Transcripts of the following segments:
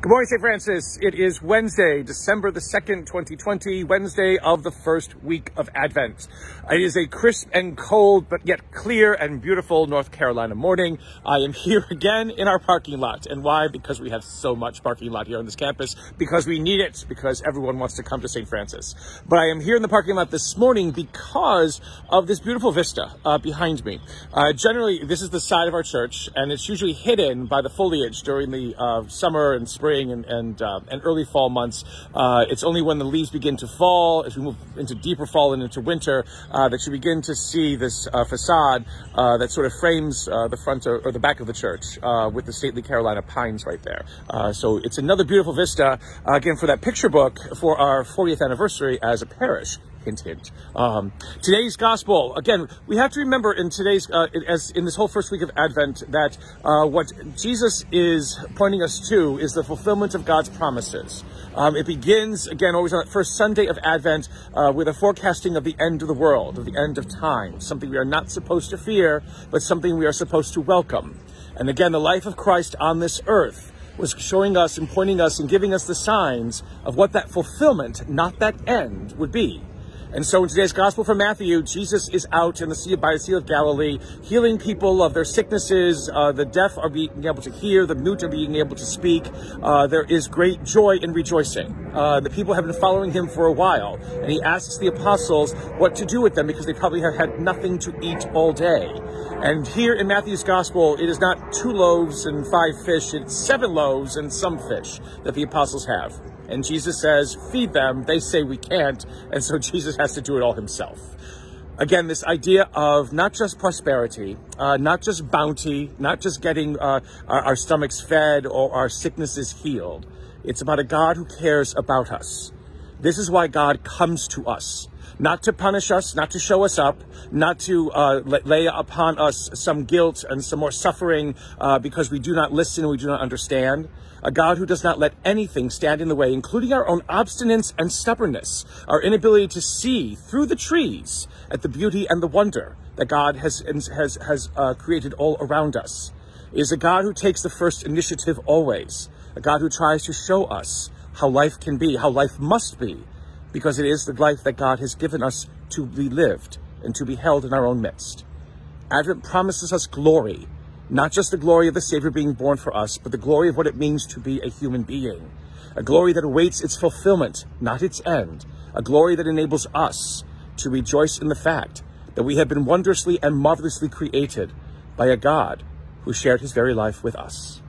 Good morning, St. Francis. It is Wednesday, December the 2nd, 2020, Wednesday of the first week of Advent. It is a crisp and cold, but yet clear and beautiful North Carolina morning. I am here again in our parking lot. And why? Because we have so much parking lot here on this campus, because we need it, because everyone wants to come to St. Francis. But I am here in the parking lot this morning because of this beautiful vista behind me. Generally, this is the side of our church, and it's usually hidden by the foliage during the summer and spring and early fall months. It's only when the leaves begin to fall, as we move into deeper fall and into winter, that you begin to see this facade that sort of frames the front or the back of the church with the stately Carolina pines right there. So it's another beautiful vista, again, for that picture book for our 40th anniversary as a parish. Hint, hint. Today's gospel, again, we have to remember in today's, as in this whole first week of Advent, that what Jesus is pointing us to is the fulfillment of God's promises. It begins, again, always on that first Sunday of Advent, with a forecasting of the end of the world, of the end of time, something we are not supposed to fear, but something we are supposed to welcome. And again, the life of Christ on this earth was showing us and pointing us and giving us the signs of what that fulfillment, not that end, would be. And so in today's gospel from Matthew, Jesus is out in the sea by the Sea of Galilee, healing people of their sicknesses. The deaf are being able to hear, the mute are being able to speak. There is great joy and rejoicing. The people have been following him for a while, and he asks the apostles what to do with them because they probably have had nothing to eat all day. And here in Matthew's gospel, it is not 2 loaves and 5 fish, it's 7 loaves and some fish that the apostles have. And Jesus says, feed them. They say we can't. And so Jesus has to do it all himself. Again, this idea of not just prosperity, not just bounty, not just getting our stomachs fed or our sicknesses healed. It's about a God who cares about us. This is why God comes to us. Not to punish us, not to show us up, not to lay upon us some guilt and some more suffering because we do not listen and we do not understand. A God who does not let anything stand in the way, including our own obstinance and stubbornness, our inability to see through the trees at the beauty and the wonder that God has created all around us. It is a God who takes the first initiative always, a God who tries to show us how life can be, how life must be, because it is the life that God has given us to be lived and to be held in our own midst. Advent promises us glory, not just the glory of the Savior being born for us, but the glory of what it means to be a human being. A glory that awaits its fulfillment, not its end. A glory that enables us to rejoice in the fact that we have been wondrously and marvelously created by a God who shared his very life with us.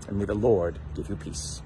And may the Lord give you peace.